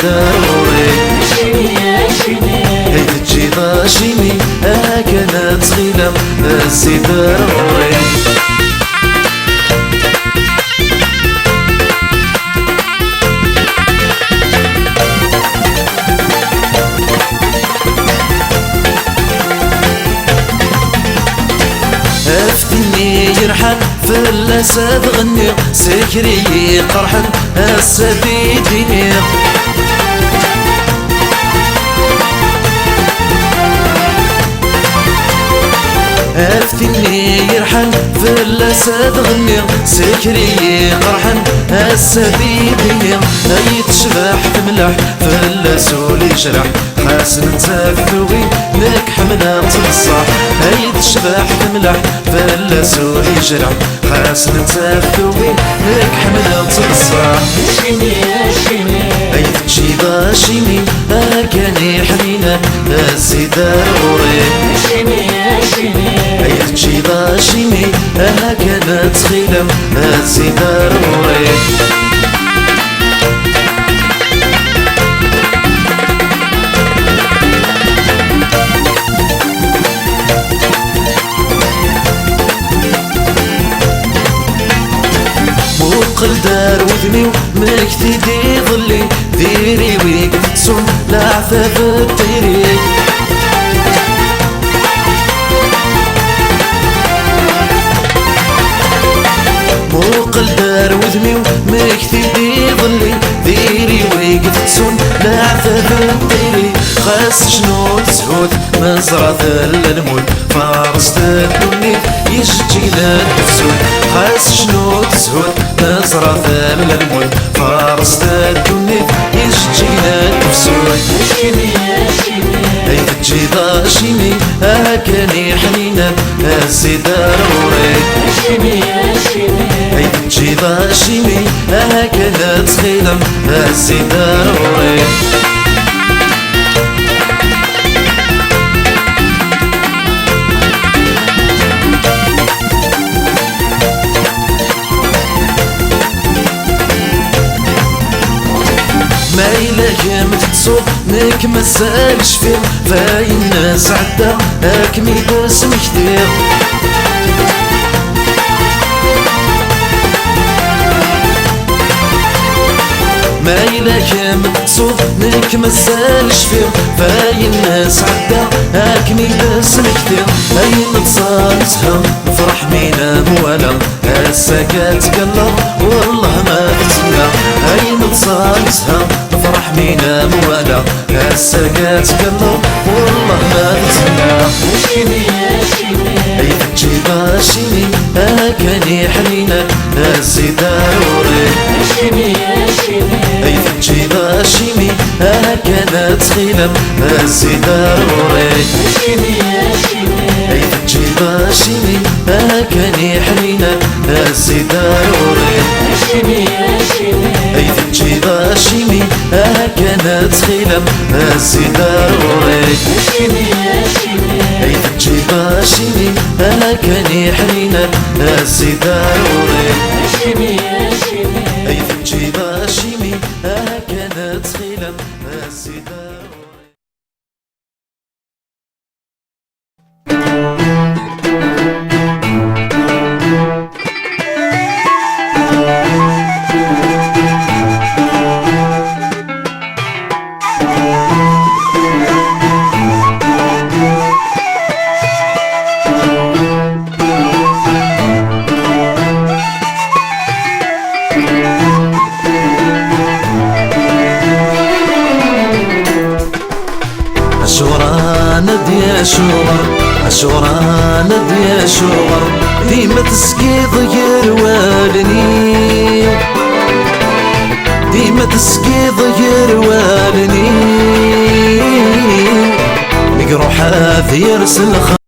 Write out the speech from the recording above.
ضروري هي تجي ضاشيني كانت غيلم هزي ضروري افتني يرحل في الاسد غني سكري قرحن السدي ديني افتني يرحل في الاسد غني سكري قرحن السدي ديني اي تشبح تملح في الاسول يجرح حاسن تفوي لك حملة تصح اي تشبح تملح في الاسول يجرح حاسن تفوي لك حملة تصح اي تجي ضاشيني كاني حنينة هزي ضروري اي تجي ضاشيني كانت غيلم هزي ضروري قل دار وذني ومكتي دي ظلي ديري ويك تسون لعفاف الطيري موقل دار وذني ومكتي دي ظلي ديري ويك تسون لعفاف الطيري خاص شنو تسهود مزرعة الموت فارس الدنيا يشجينا السود خاص شنو تسهود مزرعة الموت فارس الدنيا يشجينا السود اي تجي ضاشيني كاني حنينة هزي ضروري اي تجي ضاشيني كانت غيلم هزي ضروري ما إلا متصوب نك مسالش فيه فاين الناس عدا أكمي باسم كتير ما إلا متصوب نك مسالش فيه فاين الناس عدا أكمي باسم كتير أي نتصالتها نفرح مينا مولا هسا تقلب والله ما تتسنى أي نتصالتها نفرح مينا مولا هسا تقلب والله ما تتسنى أي تجي ضاشيني كاني حنينة هزي ضروري أي تجي ضاشيني كانت غيلم هزي ضروري أي تجي ضاشيني كاني حنينة هزي ضروري أي تجي ضاشيني كانت غيلم هزي ضروري أي تجي ضاشيني كاني حنينة هزي ضروري أي تجي ضاشيني كانت غيلم هزي ضروري أشورا ندي أشور ديما تسقيض يروالني ديما تسقيض يروالني مقروحة في يرسل